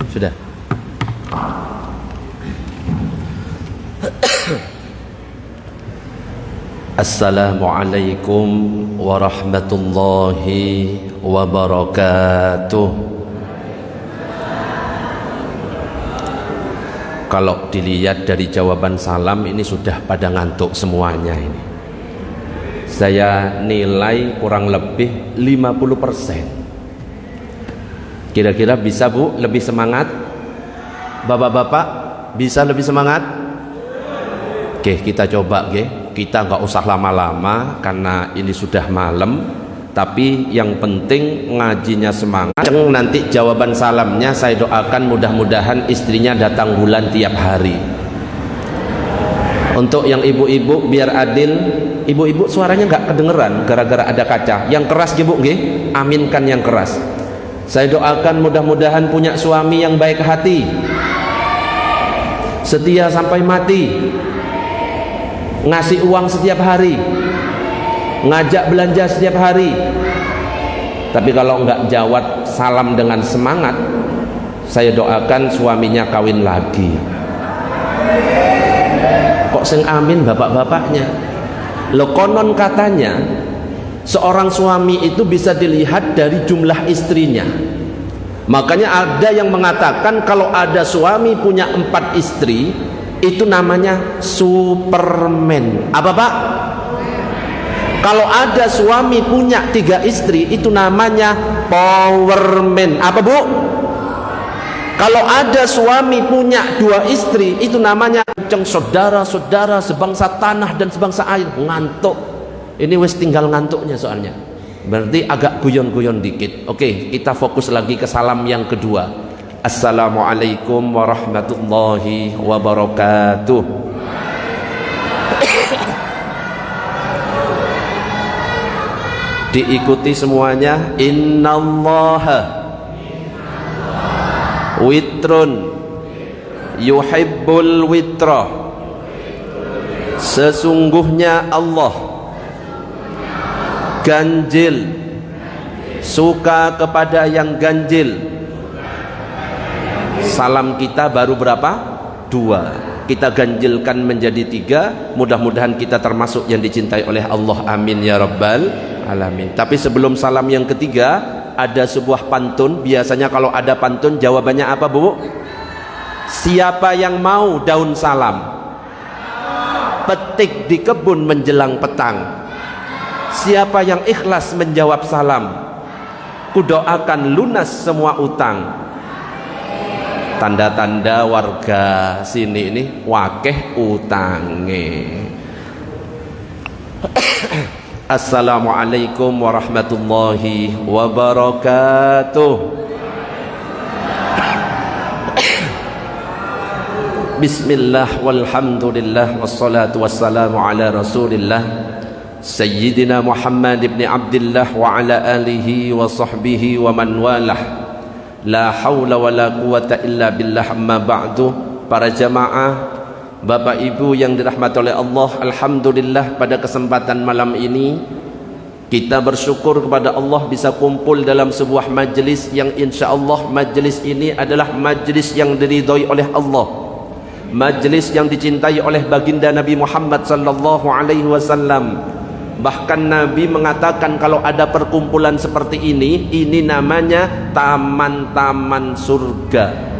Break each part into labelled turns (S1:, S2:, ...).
S1: Sudah. Assalamualaikum warahmatullahi wabarakatuh. Kalau dilihat dari jawaban salam ini sudah pada ngantuk semuanya ini. Saya nilai kurang lebih 50%. Kira-kira bisa Bu lebih semangat? Bapak-bapak bisa lebih semangat? Oke, kita coba kita nggak usah lama-lama karena ini sudah malam, tapi yang penting ngajinya semangat. Nanti jawaban salamnya saya doakan mudah-mudahan istrinya datang bulan tiap hari. Untuk yang ibu-ibu biar adil, ibu-ibu suaranya nggak kedengeran gara-gara ada kaca. Yang keras Bu, aminkan yang keras. Saya doakan mudah-mudahan punya suami yang baik hati, setia sampai mati, ngasih uang setiap hari, ngajak belanja setiap hari. Tapi kalau enggak jawab salam dengan semangat, saya doakan suaminya kawin lagi. Kok sing amin bapak-bapaknya? Lo konon katanya seorang suami itu bisa dilihat dari jumlah istrinya. Makanya ada yang mengatakan kalau ada suami punya 4 istri itu namanya Superman. Apa Pak? Kalau ada suami punya 3 istri itu namanya Powerman. Apa Bu? Kalau ada suami punya 2 istri itu namanya saudara-saudara sebangsa tanah dan sebangsa air. Ngantuk. Ini wis tinggal ngantuknya soalnya. Berarti agak guyon-guyon dikit. Oke, kita fokus lagi ke salam yang kedua. Assalamualaikum warahmatullahi wabarakatuh. Diikuti semuanya. Innallaha witrun yuhibbul witra. Sesungguhnya Allah ganjil, suka kepada yang ganjil. Salam kita baru berapa? 2. Kita ganjilkan menjadi 3. Mudah-mudahan kita termasuk yang dicintai oleh Allah. Amin ya rabbal alamin. Tapi sebelum salam yang ketiga, ada sebuah pantun. Biasanya kalau ada pantun jawabannya apa Bu? Siapa yang mau daun salam? Petik di kebun menjelang petang. Siapa yang ikhlas menjawab salam? Kudoakan lunas semua utang. Tanda-tanda warga sini ini wakeh utange. Assalamualaikum warahmatullahi wabarakatuh. Bismillah walhamdulillah wassalatu wassalamu ala rasulillah Sayyidina Muhammad ibn Abdullah wa ala alihi wa sahbihi wa man walah. La haula wa la quwata illa billah, amma ba'du. Para jamaah, Bapak Ibu yang dirahmati oleh Allah, alhamdulillah pada kesempatan malam ini kita bersyukur kepada Allah bisa kumpul dalam sebuah majlis yang insyaallah majlis ini adalah majlis yang diridhoi oleh Allah, majlis yang dicintai oleh baginda Nabi Muhammad sallallahu alaihi wasallam. Bahkan Nabi mengatakan kalau ada perkumpulan seperti ini namanya taman-taman surga.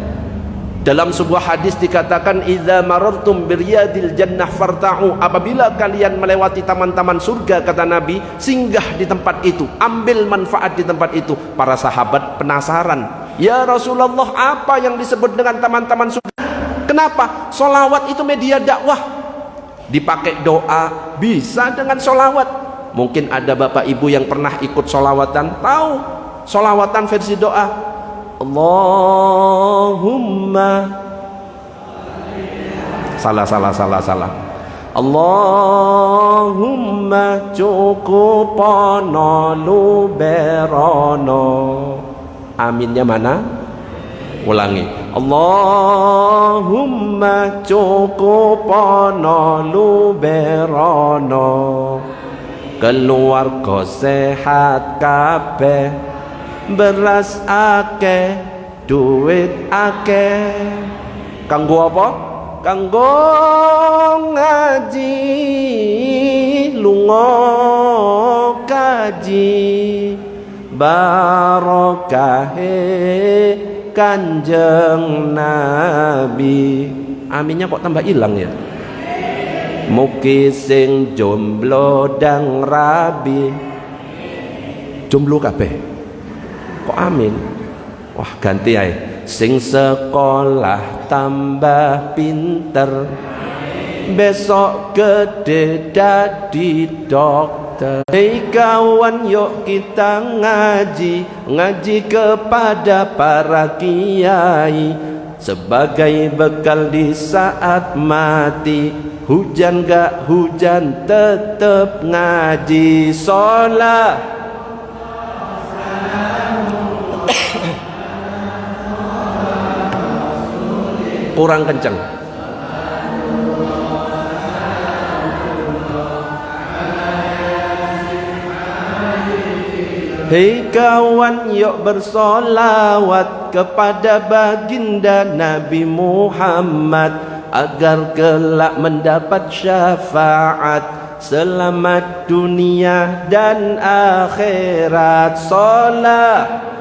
S1: Dalam sebuah hadis dikatakan idza marartum biryadil jannah farta'u. Apabila kalian melewati taman-taman surga, kata Nabi, singgah di tempat itu, ambil manfaat di tempat itu. Para sahabat penasaran, ya Rasulullah, apa yang disebut dengan taman-taman surga? Kenapa? Sholawat itu media dakwah. Dipakai doa bisa dengan sholawat. Mungkin ada bapak ibu yang pernah ikut sholawatan, tahu sholawatan versi doa. Allahumma salah Allahumma cukupono luberono. Aminnya mana? Ulangi. Allahumma cukupono luberono. keluarga sehat kabeh, beras akeh, duit akeh. Kanggo apa? Kanggo ngaji, lunga kaji, barokahe Kanjeng Nabi. Aminnya kok tambah hilang ya? Mugi sing jomblo dang rabi. Jomblo kabeh kok amin? Wah ganti ae. Sing sekolah tambah pinter, besok gede dadi dokter. Hei kawan, yuk kita ngaji, ngaji kepada para kiai, sebagai bekal di saat mati. Hujan gak hujan tetep ngaji. Sholat kurang kenceng. Hei kawan, yuk bersolawat kepada baginda Nabi Muhammad, agar kelak mendapat syafaat, selamat dunia dan akhirat. Sholat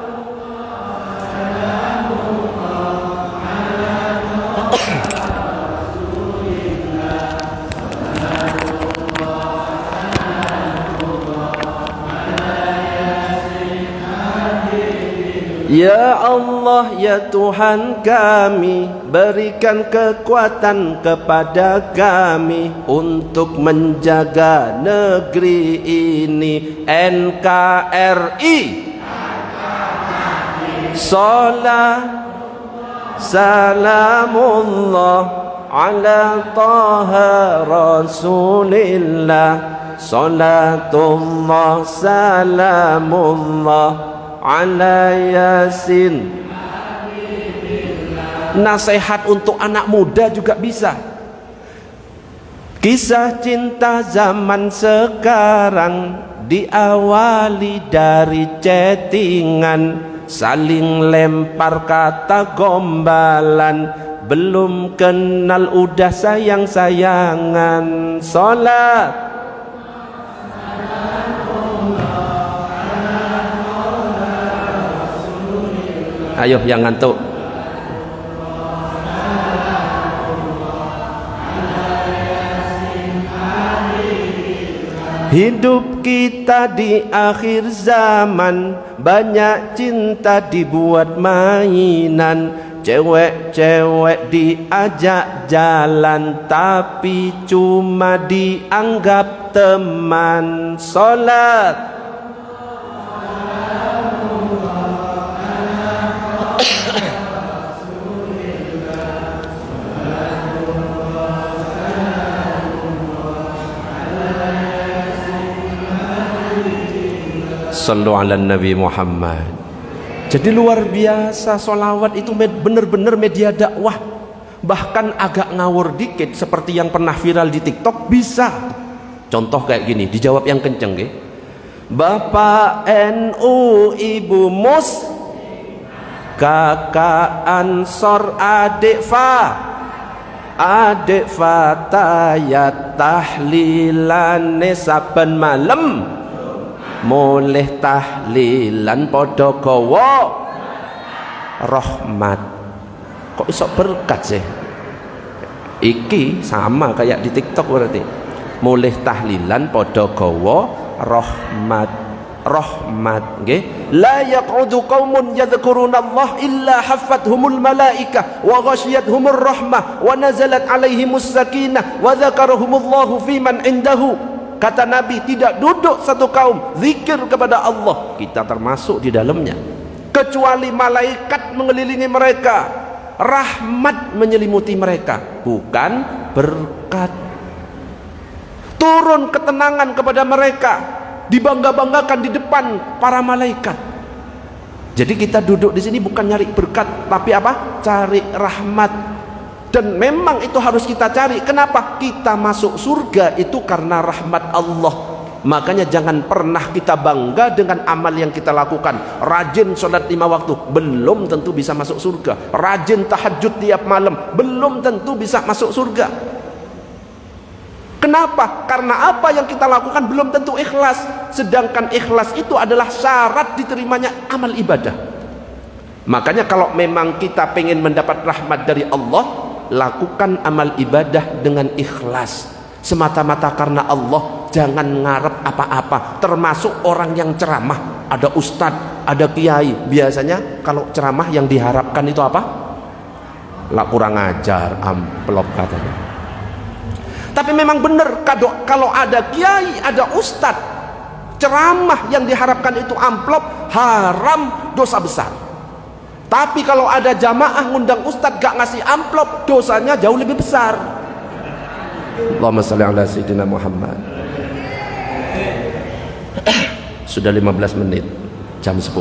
S1: Ya Allah, ya Tuhan kami, berikan kekuatan kepada kami untuk menjaga negeri ini. NKRI. Salat salamullah ala taha rasulillah. Salatullah salamullah ala yasin. Nasihat untuk anak muda juga bisa. Kisah cinta zaman sekarang diawali dari chattingan, saling lempar kata gombalan, belum kenal udah sayang-sayangan. Salat ayo yang ngantuk. Hidup kita di akhir zaman, banyak cinta dibuat mainan. Cewek-cewek diajak jalan, tapi cuma dianggap teman. Salat Sallu ala Nabi Muhammad. Jadi luar biasa, solawat itu benar-benar media dakwah. Bahkan agak ngawur dikit seperti yang pernah viral di TikTok bisa. Contoh kayak gini, dijawab yang kenceng ya. Bapak NU, Ibu Mus, Kakak Ansor, Adik Fatayat, tahlilane saben malam, mulih tahlilan podo gawa rahmat. Kok iso berkat sih? Iki sama kayak di TikTok berarti. Mulih tahlilan podo gawa rahmat. Rahmat nggih. La yaq'udu qaumun yadhkuruna Allah illa haffathumul malaikah wa ghasyiyatuhumur rahmah wa nazalat alaihimus sakinah wa dzakarahumullahu fiman indahu. Kata Nabi, tidak duduk satu kaum zikir kepada Allah, kita termasuk di dalamnya, kecuali malaikat mengelilingi mereka, rahmat menyelimuti mereka, bukan berkat. Turun ketenangan kepada mereka, dibangga-banggakan di depan para malaikat. Jadi kita duduk di sini bukan nyari berkat, tapi apa? Cari rahmat. Dan memang itu harus kita cari. Kenapa? Kita masuk surga itu karena rahmat Allah. Makanya jangan pernah kita bangga dengan amal yang kita lakukan. Rajin sholat 5 waktu belum tentu bisa masuk surga. Rajin tahajud tiap malam belum tentu bisa masuk surga. Kenapa? Karena apa yang kita lakukan belum tentu ikhlas. Sedangkan ikhlas itu adalah syarat diterimanya amal ibadah. Makanya kalau memang kita pengen mendapat rahmat dari Allah, lakukan amal ibadah dengan ikhlas, semata-mata karena Allah. Jangan ngarep apa-apa. Termasuk orang yang ceramah, ada ustadz, ada kiai, biasanya kalau ceramah yang diharapkan itu apa? Lah kurang ajar, amplop katanya. Tapi memang benar, kalau ada kiai, ada ustadz, ceramah yang diharapkan itu amplop, haram, dosa besar. Tapi kalau ada jamaah ngundang ustadz gak ngasih amplop, dosanya jauh lebih besar. Allahumma shalli ala sayyidina Muhammad. Sudah 15 menit, jam 10.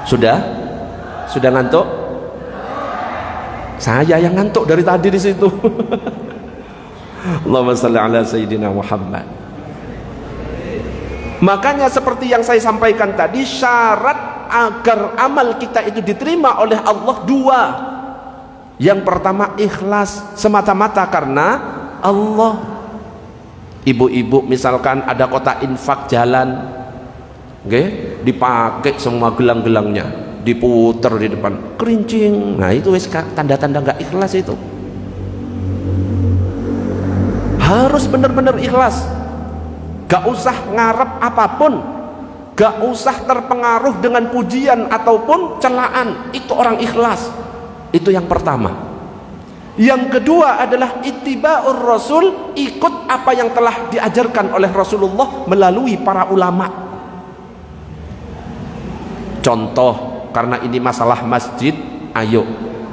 S1: Sudah ngantuk? Saya yang ngantuk dari tadi di situ. Allahumma shalli ala sayyidina Muhammad. Makanya seperti yang saya sampaikan tadi, syarat agar amal kita itu diterima oleh Allah 2. Yang pertama ikhlas, semata-mata karena Allah. Ibu-ibu misalkan ada kotak infak jalan, okay? Dipakai semua gelang-gelangnya, diputer di depan, kerincing. Nah itu tanda-tanda nggak ikhlas itu. Harus benar-benar ikhlas. Gak usah ngarep apapun, gak usah terpengaruh dengan pujian ataupun celaan. Itu orang ikhlas. Itu yang pertama. Yang kedua adalah ittiba'ur rasul, ikut apa yang telah diajarkan oleh Rasulullah melalui para ulama. Contoh, karena ini masalah masjid, ayo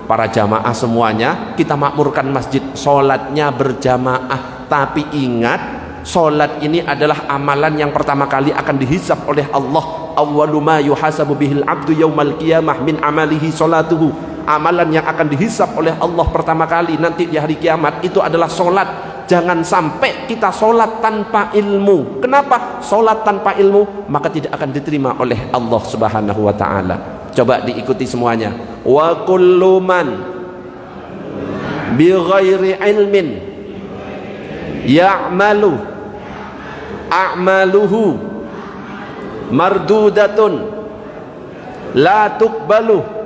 S1: para jamaah semuanya kita makmurkan masjid, sholatnya berjamaah. Tapi ingat, sholat ini adalah amalan yang pertama kali akan dihisab oleh Allah. Awwalu ma yuhasabu bihil abdu yaumal qiyamah min amalihi sholatuhu. Amalan yang akan dihisab oleh Allah pertama kali nanti di hari kiamat itu adalah sholat. Jangan sampai kita sholat tanpa ilmu. Kenapa? Sholat tanpa ilmu maka tidak akan diterima oleh Allah subhanahu wa ta'ala. Coba diikuti semuanya. Wa kullu man bi ghairi ilmin ya'malu a'maluhu mardudatun la tuqbalu.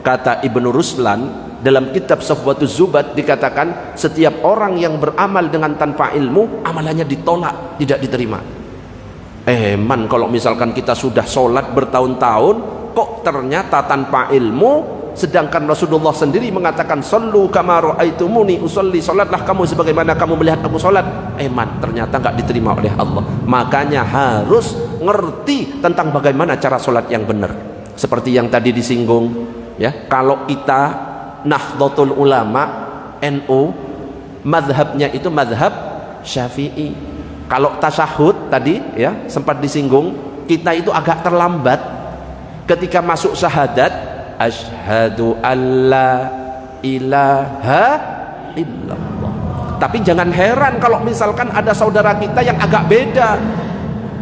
S1: Kata Ibnu Ruslan dalam kitab Safwatuz Zubat dikatakan, setiap orang yang beramal dengan tanpa ilmu amalannya ditolak, tidak diterima. Man, kalau misalkan kita sudah sholat bertahun-tahun kok ternyata tanpa ilmu, sedangkan Rasulullah sendiri mengatakan sallu kama ra'aitumuni usolli, sholatlah kamu sebagaimana kamu melihat aku sholat. Man, ternyata nggak diterima oleh Allah. Makanya harus ngerti tentang bagaimana cara sholat yang benar. Seperti yang tadi disinggung, ya, kalau kita Nahdlatul Ulama NU, mazhabnya itu mazhab Syafi'i. Kalau tasyahud tadi ya sempat disinggung, kita itu agak terlambat ketika masuk syahadat, asyhadu alla ilaha illallah. Tapi jangan heran kalau misalkan ada saudara kita yang agak beda.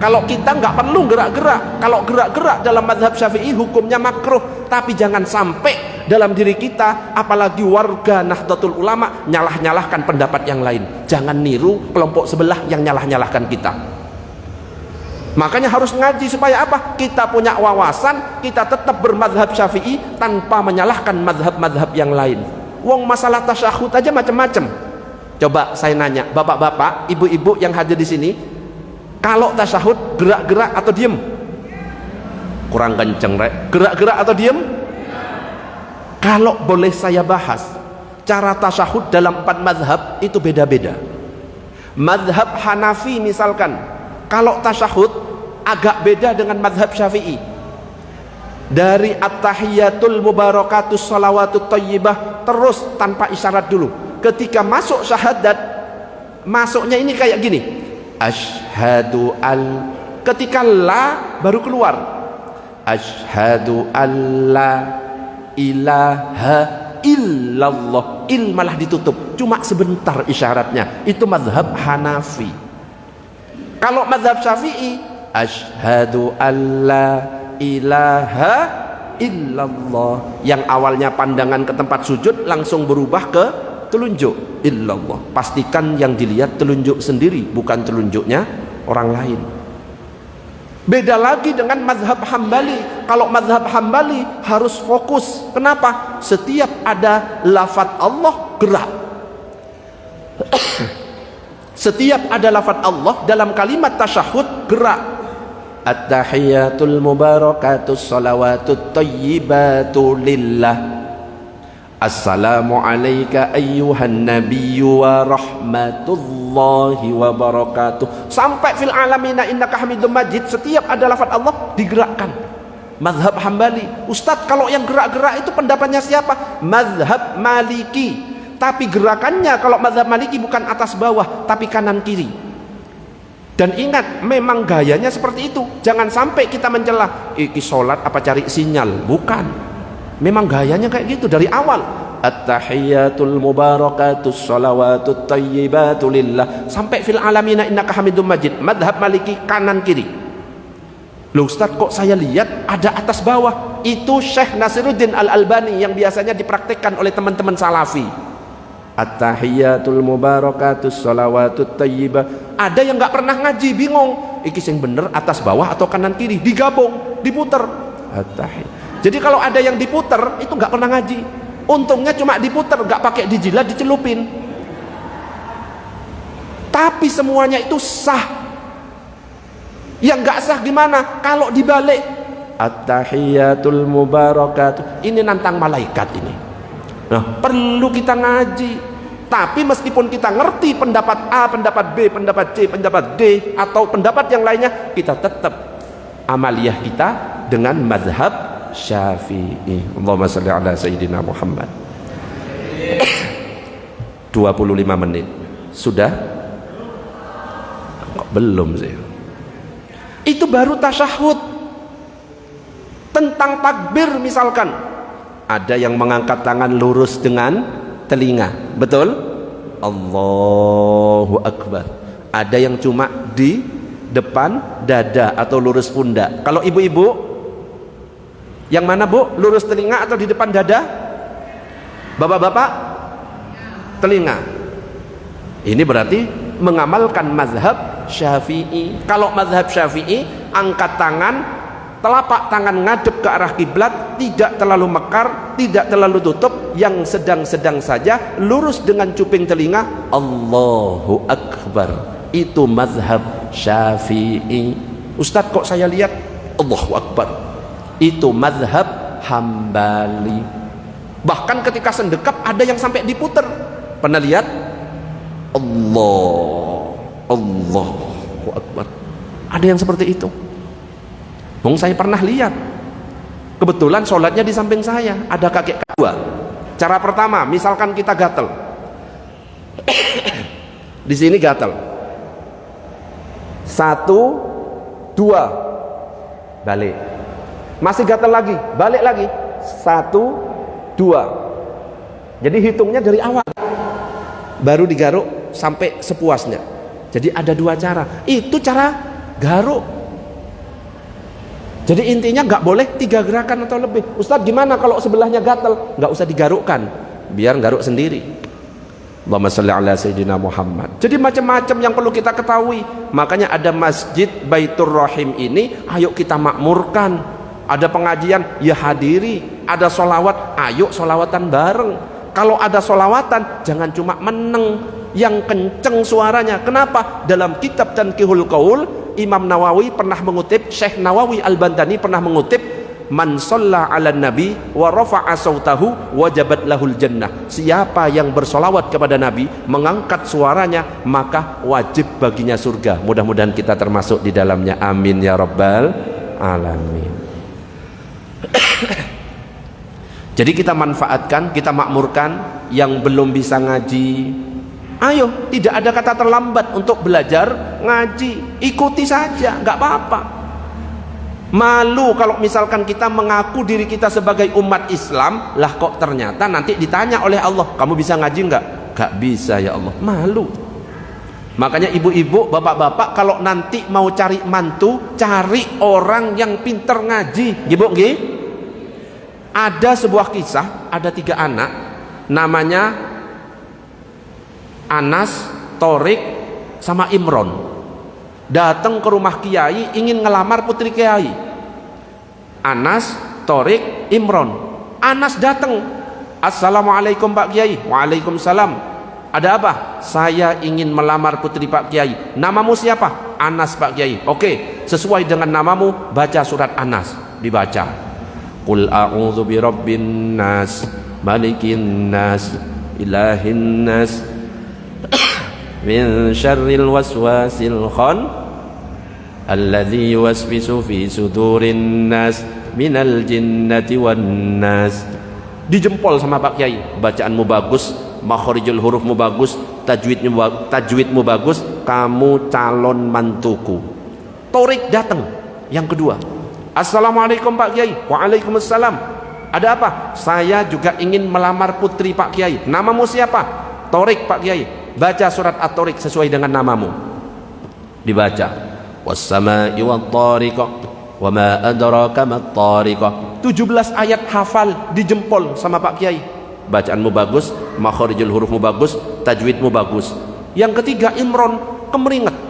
S1: Kalau kita nggak perlu gerak-gerak. Kalau gerak-gerak dalam mazhab Syafi'i hukumnya makruh. Tapi jangan sampai dalam diri kita, apalagi warga Nahdlatul Ulama, nyalah-nyalahkan pendapat yang lain. Jangan niru kelompok sebelah yang nyalah-nyalahkan kita. Makanya harus ngaji supaya apa? Kita punya wawasan, kita tetap bermadhab Syafi'i tanpa menyalahkan madhab-madhab yang lain. Wong masalah tasyahud aja macam-macam. Coba saya nanya, bapak-bapak, ibu-ibu yang hadir di sini, kalau tasyahud gerak-gerak atau diem? Kurang kenceng, rek. Gerak-gerak atau diem? Kalau boleh saya bahas, cara tasyahud dalam 4 mazhab itu beda-beda. Mazhab Hanafi misalkan, kalau tasyahud agak beda dengan mazhab Syafi'i. Dari at-tahiyatul mubarakatus salawatut thayyibah terus tanpa isyarat dulu. Ketika masuk syahadat, masuknya ini kayak gini. Asyhadu al, ketika la baru keluar asyhadu alla ilaha illallah, il malah ditutup, cuma sebentar isyaratnya. Itu mazhab Hanafi. Kalau mazhab Syafi'i, asyhadu alla ilaha illallah. Yang awalnya pandangan ke tempat sujud langsung berubah ke telunjuk illallah. Pastikan yang dilihat telunjuk sendiri, bukan telunjuknya orang lain. Beda lagi dengan mazhab Hambali. Kalau mazhab Hambali harus fokus. Kenapa? Setiap ada lafaz Allah, gerak. Setiap ada lafaz Allah dalam kalimat tasyahud, gerak. At-tahiyatul mubarakatus salawatut thayyibatu lillah. Assalamu alayka ayyuhan nabiyyu wa rahmatullahi wa barakatuh. Sampai fil alamina innaka hamidum majid, setiap ada lafaz Allah digerakkan. Mazhab Hambali. Ustadz, kalau yang gerak-gerak itu pendapatnya siapa? Mazhab Maliki. Tapi gerakannya kalau mazhab Maliki bukan atas bawah, tapi kanan kiri. Dan ingat, memang gayanya seperti itu. Jangan sampai kita mencela, iki sholat apa cari sinyal. Bukan. Memang gayanya kayak gitu dari awal. At-tahiyatul mubarakatus salawatut thayyibatu lillah. Sampai fil alamina innaka hamidum majid. Madhab Maliki kanan kiri. Loh Ustaz, kok saya lihat ada atas bawah? Itu Syekh Nasiruddin Al-Albani yang biasanya dipraktikkan oleh teman-teman salafi. At-tahiyatul mubarakatus salawatut thayyibah. Ada yang nggak pernah ngaji, bingung. Iki sing bener atas bawah atau kanan kiri? Digabung, diputer. At-tahiyat. Jadi kalau ada yang diputer itu nggak pernah ngaji. Untungnya cuma diputer, nggak pakai dijilat, dicelupin. Tapi semuanya itu sah. Yang nggak sah gimana? Kalau dibalik, at-tahiyatul mubarakatuh. Ini nantang malaikat ini. Nah, perlu kita ngaji. Tapi meskipun kita ngerti pendapat A, pendapat B, pendapat C, pendapat D, atau pendapat yang lainnya, kita tetap amaliyah kita dengan mazhab Syafi'i. Allahumma shalli ala sayyidina Muhammad. 25 menit. Sudah? Kok belum sih? Itu baru tasyahud. Tentang takbir misalkan, ada yang mengangkat tangan lurus dengan telinga. Betul? Allahu Akbar. Ada yang cuma di depan dada atau lurus pundak. Kalau ibu-ibu, yang mana Bu? Lurus telinga atau di depan dada? Bapak-bapak? Telinga. Ini berarti mengamalkan mazhab Syafi'i. Kalau mazhab Syafi'i, angkat tangan, telapak tangan ngadep ke arah kiblat, tidak terlalu mekar, tidak terlalu tutup, yang sedang-sedang saja, lurus dengan cuping telinga. Allahu Akbar. Itu mazhab Syafi'i. Ustadz, kok saya lihat Allahu Akbar? Itu mazhab Hambali. Bahkan ketika sendekap ada yang sampai diputer. Pernah lihat? Allahu Akbar. Ada yang seperti itu. Saya pernah lihat. Kebetulan sholatnya di samping saya, ada kakek dua. Cara pertama, misalkan kita gatel. Di sini gatel. 1, 2, balik. Masih gatal lagi, balik lagi. 1, 2. Jadi hitungnya dari awal, baru digaruk sampai sepuasnya. Jadi ada 2 cara. Itu cara garuk. Jadi intinya nggak boleh 3 gerakan atau lebih. Ustadz, gimana kalau sebelahnya gatal? Nggak usah digarukkan, biar garuk sendiri. Allahumma shalli ala sayyidina Muhammad. Jadi macam-macam yang perlu kita ketahui. Makanya ada Masjid Baitur Rahim ini, ayo kita makmurkan. Ada pengajian, ya hadiri. Ada solawat, ayo solawatan bareng. Kalau ada solawatan, jangan cuma meneng, yang kenceng suaranya. Kenapa? Dalam kitab Tanqihul Qaul, Imam Nawawi pernah mengutip, Syekh Nawawi Al-Bantani pernah mengutip, man shalla ala nabi wa rafa'a sautahu wajabat lahul jannah. Siapa yang bersolawat kepada Nabi, mengangkat suaranya, maka wajib baginya surga. Mudah-mudahan kita termasuk di dalamnya. Amin ya rabbal alamin. Jadi kita manfaatkan, kita makmurkan. Yang belum bisa ngaji, ayo, tidak ada kata terlambat untuk belajar ngaji. Ikuti saja, nggak apa-apa. Malu kalau misalkan kita mengaku diri kita sebagai umat Islam, lah kok ternyata nanti ditanya oleh Allah, kamu bisa ngaji nggak? Nggak bisa ya Allah. Malu. Makanya ibu-ibu, bapak-bapak kalau nanti mau cari mantu, cari orang yang pinter ngaji. Ibu nggih? Ada sebuah kisah, ada 3 anak, namanya Anas, Torik, sama Imron. Datang ke rumah kiai ingin ngelamar putri kiai. Anas, Torik, Imron. Anas datang, assalamualaikum Pak Kiai. Waalaikumsalam. Ada apa? Saya ingin melamar putri Pak Kiai. Namamu siapa? Anas Pak Kiai. Oke, sesuai dengan namamu, baca surat Anas. Dibaca. Qul a'udzu birabbin nas, malikin nas, ilahin nas, min syarril waswasil khan, alladzi yuwaswisu fi sudurin nas, minal jinnati wan nas. Dijempol sama Pak Kiai. Bacaanmu bagus, makharijul hurufmu bagus, tajwidmu bagus, kamu calon mantuku. Torik datang yang kedua. Assalamualaikum Pak Kiai. Waalaikumsalam. Ada apa? Saya juga ingin melamar putri Pak Kiai. Namamu siapa? Torik Pak Kiai. Baca surat At-Torik sesuai dengan namamu. Dibaca. Was-samaa'i wat-tariqah wa ma adraka mat-tariqah. 17 ayat hafal, dijempol sama Pak Kiai. Bacaanmu bagus, makharijul hurufmu bagus, tajwidmu bagus. Yang ketiga Imron, kemeringet.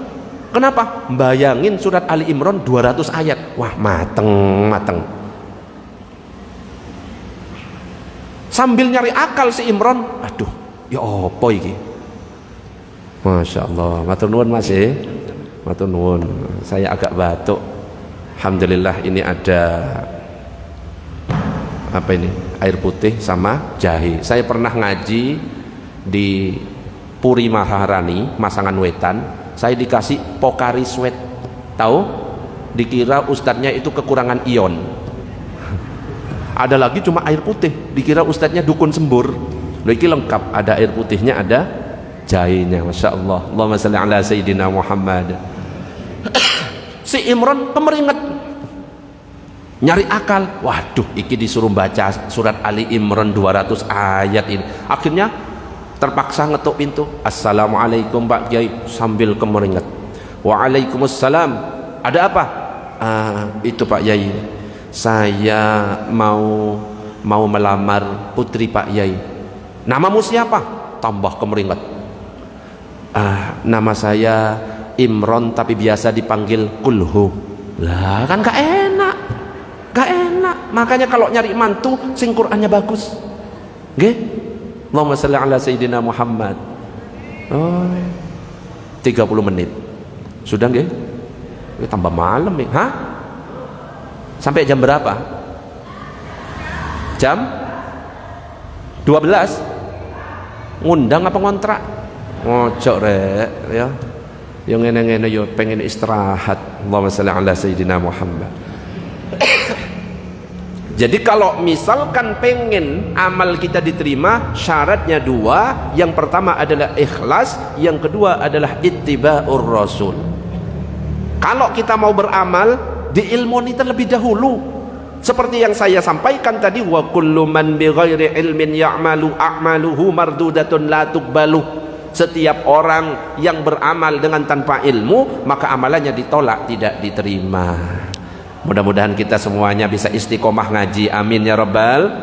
S1: Kenapa? Bayangin surat Ali Imran 200 ayat. Wah, mateng. Sambil nyari akal si Imron, aduh, ya apa iki? Masya Allah, matur nuwun Mas ya. Matur nuwun. Saya agak batuk. Alhamdulillah ini ada apa ini? Air putih sama jahe. Saya pernah ngaji di Puri Maharani, Masangan Wetan. Saya dikasih Pocari Sweat. Tahu? Dikira ustadznya itu kekurangan ion. Ada lagi cuma air putih, dikira ustadznya dukun sembur. Loh, ini lengkap, ada air putihnya, ada jahenya. Masya Allah. Allahumma salli ala Sayyidina Muhammad. Si Imran kemeringet, nyari akal. Waduh, iki disuruh baca surat Ali Imran 200 ayat ini. Akhirnya terpaksa ngetuk pintu. Assalamualaikum Pak Kiai, sambil kemeringet. Waalaikumsalam. Ada apa? Itu Pak Kiai, saya mau melamar putri Pak Kiai. Namamu siapa? Tambah kemeringet. Nama saya Imron tapi biasa dipanggil Kulhu. Lah kan gak enak. Makanya kalau nyari mantu sing Qur'annya bagus. Nggih? Allahumma shalli ala Sayyidina Muhammad. 30 menit. Sudah nggih? Tambah malam nih. Hah? Sampai jam berapa? Jam 12. Ngundang apa ngontrak? Ngojok rek ya. Yang ngene-ngene yo pengen istirahat. Allahumma shalli ala Sayyidina Muhammad. Jadi kalau misalkan pengen amal kita diterima, syaratnya 2. Yang pertama adalah ikhlas, yang kedua adalah ittiba'ur rasul. Kalau kita mau beramal, diilmuni terlebih dahulu. Seperti yang saya sampaikan tadi, wa kullu man bighairi ilmin ya'malu a'maluhu mardudatun la tuqbalu. Setiap orang yang beramal dengan tanpa ilmu, maka amalannya ditolak, tidak diterima. Mudah-mudahan kita semuanya bisa istiqomah ngaji. Amin ya rabbal.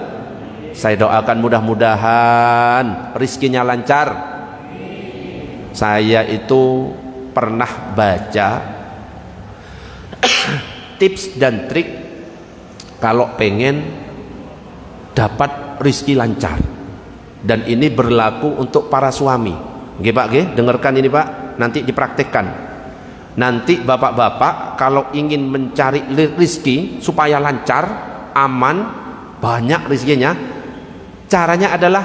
S1: Saya doakan mudah-mudahan rizkinya lancar. Saya itu pernah baca tips dan trik kalau pengen dapat rizki lancar. Dan ini berlaku untuk para suami. Nggih Pak, nggih, dengarkan ini Pak, nanti dipraktekkan. Nanti bapak-bapak kalau ingin mencari rizki supaya lancar, aman, banyak rizkinya, caranya adalah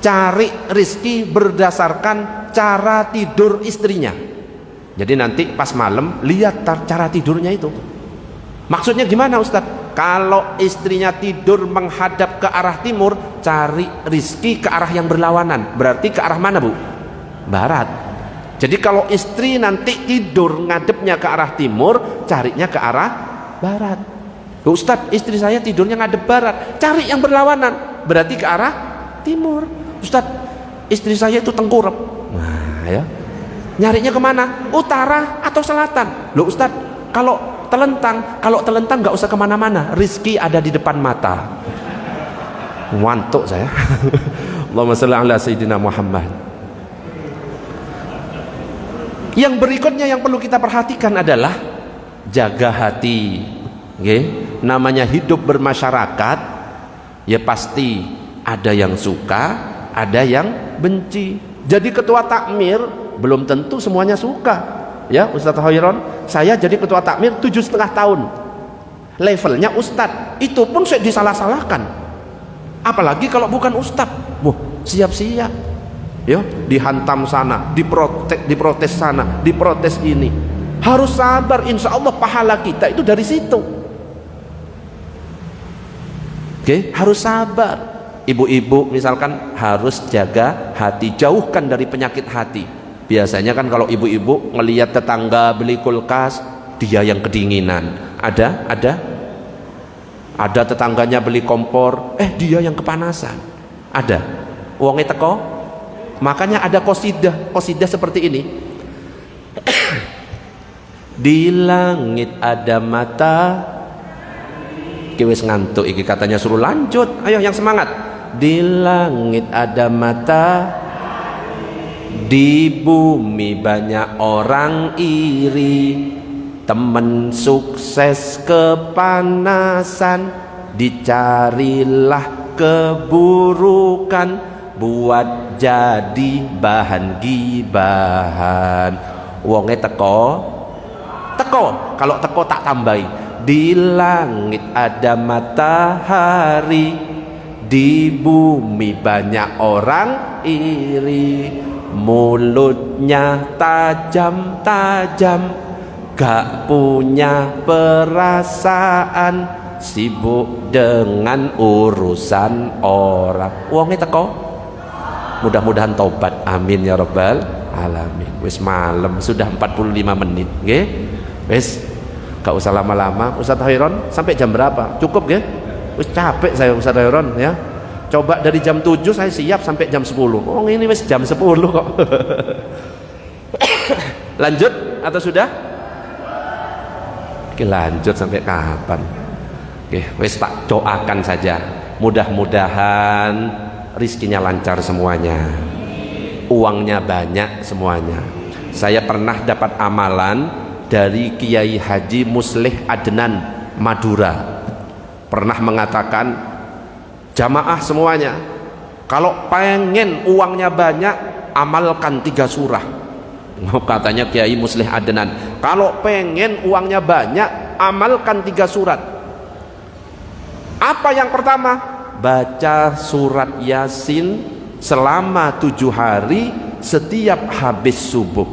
S1: cari rizki berdasarkan cara tidur istrinya. Jadi nanti pas malam lihat cara tidurnya itu. Maksudnya gimana Ustadz? Kalau istrinya tidur menghadap ke arah timur, cari rizki ke arah yang berlawanan. Berarti ke arah mana Bu? Barat. Jadi kalau istri nanti tidur ngadepnya ke arah timur, carinya ke arah barat. Ustadz, istri saya tidurnya ngadep barat, cari yang berlawanan, berarti ke arah timur. Ustadz, istri saya itu tengkurap. Nah ya. Nyarinya kemana? Utara atau selatan? Loh Ustaz, kalau telentang nggak usah kemana-mana, rizki ada di depan mata. Ngantuk saya. Allahumma shalli ala sayyidina Muhammad. Yang berikutnya yang perlu kita perhatikan adalah jaga hati. Okay? Namanya hidup bermasyarakat, ya pasti ada yang suka, ada yang benci. Jadi ketua takmir belum tentu semuanya suka. Ya Ustaz Khairon, saya jadi ketua takmir 7,5 tahun. Levelnya Ustadz, itu pun saya disalah-salahkan. Apalagi kalau bukan Ustadz. Wah, siap-siap. Ya, dihantam sana, diprotes sana, diprotes ini. Harus sabar, insya Allah pahala kita itu dari situ. Oke, harus sabar. Ibu-ibu misalkan harus jaga hati, jauhkan dari penyakit hati. Biasanya kan kalau ibu-ibu ngelihat tetangga beli kulkas, dia yang kedinginan. Ada tetangganya beli kompor, dia yang kepanasan. Ada. Wonge teko. Makanya ada qasidah seperti ini. Di langit ada mata. Iki wis ngantuk iki, katanya suruh lanjut. Ayo yang semangat. Di langit ada mata, di bumi banyak orang iri, temen sukses kepanasan, dicarilah keburukan, buat jadi bahan gibahan. Wonge teko, kalau teko tak tambahi. Di langit ada matahari, di bumi banyak orang iri, mulutnya tajam-tajam, gak punya perasaan, sibuk dengan urusan orang. Wonge teko, mudah-mudahan tobat, amin ya rabbal alamin. Wis malam sudah 45 menit, nggih. Wis gak usah lama-lama. Ustaz Khairon sampai jam berapa? Cukup nggih? Wis capek saya Ustaz Khairon ya. Coba dari jam 7 saya siap sampai jam 10. Oh ini wis jam 10 kok. Lanjut atau sudah? Oke, lanjut sampai kapan? Oke, wis tak doakan saja. Mudah-mudahan rizkinya lancar semuanya. Uangnya banyak semuanya. Saya pernah dapat amalan dari Kiai Haji Muslih Adnan Madura. Pernah mengatakan, jamaah semuanya, kalau pengen uangnya banyak, amalkan 3 surah. Katanya Kiai Muslih Adnan, kalau pengen uangnya banyak, amalkan 3 surat. Apa yang pertama? Baca surat Yasin selama 7 hari setiap habis subuh.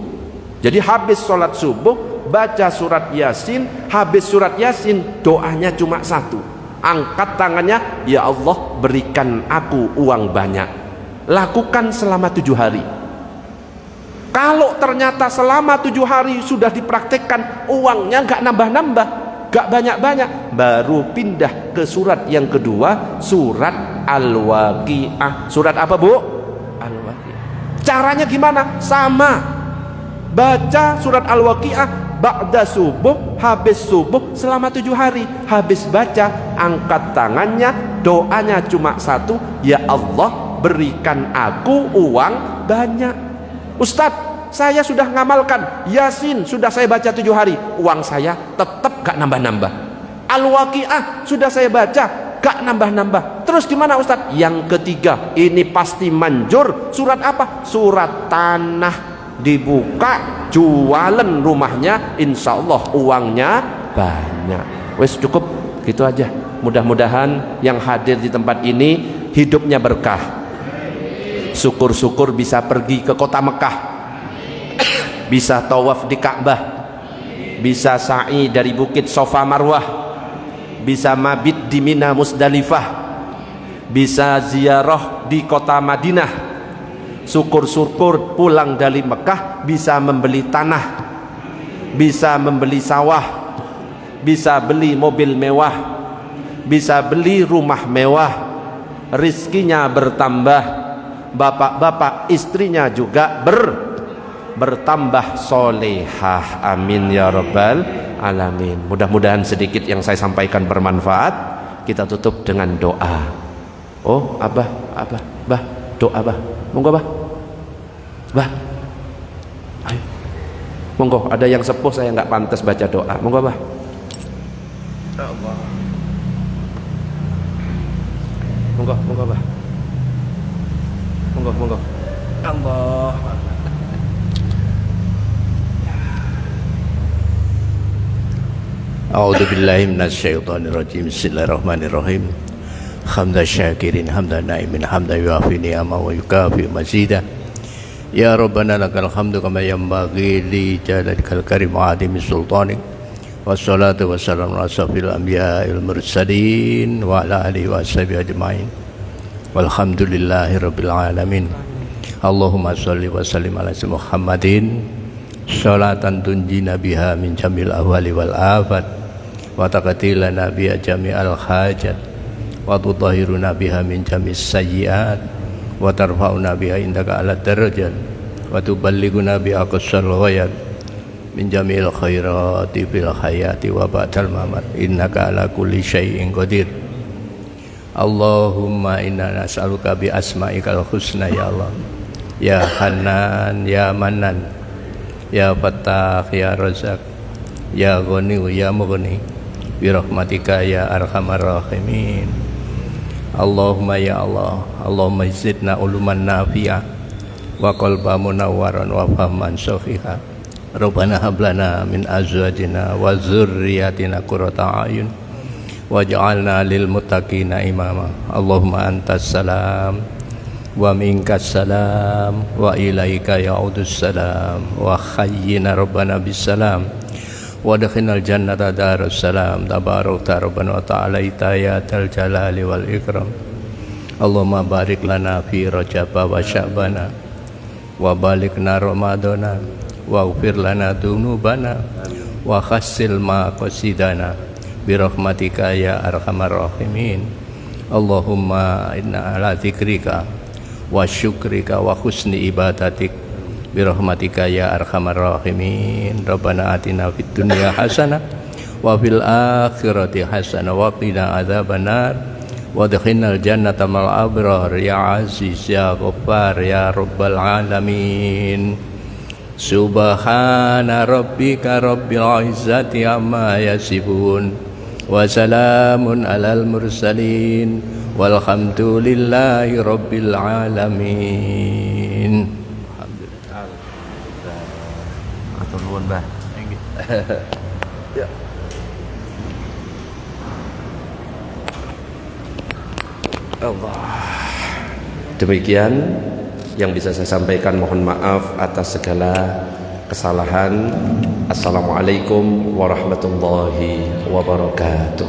S1: Jadi habis sholat subuh, baca surat Yasin. Habis surat Yasin, doanya cuma 1. Angkat tangannya, ya Allah berikan aku uang banyak. Lakukan selama 7 hari. Kalau ternyata selama 7 hari sudah dipraktekkan, uangnya gak nambah-nambah, gak banyak-banyak, baru pindah ke surat yang kedua, surat Al-Waqi'ah. Surat apa Bu? Al-Waqi'ah. Caranya gimana? Sama, baca surat Al-Waqi'ah ba'da subuh, habis subuh selama 7 hari. Habis baca, angkat tangannya, doanya cuma 1, ya Allah berikan aku uang banyak. Ustadz, saya sudah ngamalkan Yasin, sudah saya baca 7 hari, uang saya tetap gak nambah-nambah. Al-Waqi'ah sudah saya baca, gak nambah-nambah. Terus gimana Ustadz? Yang ketiga, ini pasti manjur. Surat apa? Surat Tanah. Dibuka, jualan rumahnya, insya Allah uangnya banyak. Wes cukup gitu aja. Mudah-mudahan yang hadir di tempat ini hidupnya berkah. Syukur-syukur bisa pergi ke kota Mekah, bisa tawaf di Ka'bah, bisa sa'i dari bukit Safa Marwah, bisa mabit di Mina Musdalifah, bisa ziarah di kota Madinah. Syukur-syukur pulang dari Mekah bisa membeli tanah, bisa membeli sawah, bisa beli mobil mewah, bisa beli rumah mewah. Rizkinya bertambah, bapak-bapak istrinya juga bertambah solehah. Amin ya rabbal alamin. Mudah-mudahan sedikit yang saya sampaikan bermanfaat. Kita tutup dengan doa. Oh, abah, bah, doa bah. Monggo bah. Bah. Ayo. Monggo, ada yang sepuh saya nggak pantas baca doa. Monggo bah. Allah. Monggo bah. Monggo. Allah.
S2: A'udzu billahi minasyaitonir rajim. Bismillahirrahmanirrahim. Hamdan syakirin, hamdan naimin, hamdan yuafi ni'amahu wa yukafi mazidah. Ya Rabbana lakal hamdu kama yanbaghi li jalalikal karim wa adimi sultanik. Wassalatu wassalamu ala asyrafil anbiya'il mursalin wa ala alihi wa sahbihi ajmain. Walhamdulillahi rabbil alamin. Allahumma shalli wa sallim ala Muhammadin sholatan tunjina biha min jamil ahwali wal afat wa taqatilana biha jami'al hajat wa tutahhiruna biha min jamis sayyiat wa tarfa'una biha indaka ala darajat wa tuballighuna biha aqsal ghayat min jami'il khairati fil hayati wa ba'dal mamat innaka ala kulli syai'in qadir. Allahumma inna nas'aluka bi asma'ikal husna ya Allah, ya Hanan, ya Manan, ya Fattah, ya Razak, ya Ghani, ya Mughni, bi rahmatika ya arhamar rahimin. Allahumma ya Allah, Allahumma zidna uluman nafi'ah wa qalban munawwaran wa fahman safiha. Rabbana hab lana min azwajina wa dzurriyyatina qurrata a'yun waj'alna lil muttaqina imama. Allahumma antas salam wa minkas salam wa ilaika ya'udus salam wa khayyina rabbana bis salam wa adkhilnal jannata darus salam tabarakta rabbana wa ta'ala ya tal jalali wal ikram. Allahumma barik lana fi rajab wa sya'bana wa balikna ramadana wa ghfir lana dzunubana wa khassil ma qasidana bi rahmatika ya arhamar rahimin. Allahumma inna ala dzikrika wa syukrika wa husni ibadatik bi rahmatika ya arhamar rahimin. Rabbana atina fid dunya hasanah wa fil akhirati hasanah wa qina adzabannar wa adkhilnal jannata mal abrar ya aziz ya ghaffar ya rabbal alamin. Subhana rabbika rabbil izzati amma yasifun wa salamun alal mursalin walhamdulillahi rabbil alamin.
S1: Atur nuwun, Mbah. Ya. Allah. Demikian yang bisa saya sampaikan, mohon maaf atas segala kesalahan. Assalamualaikum warahmatullahi wabarakatuh.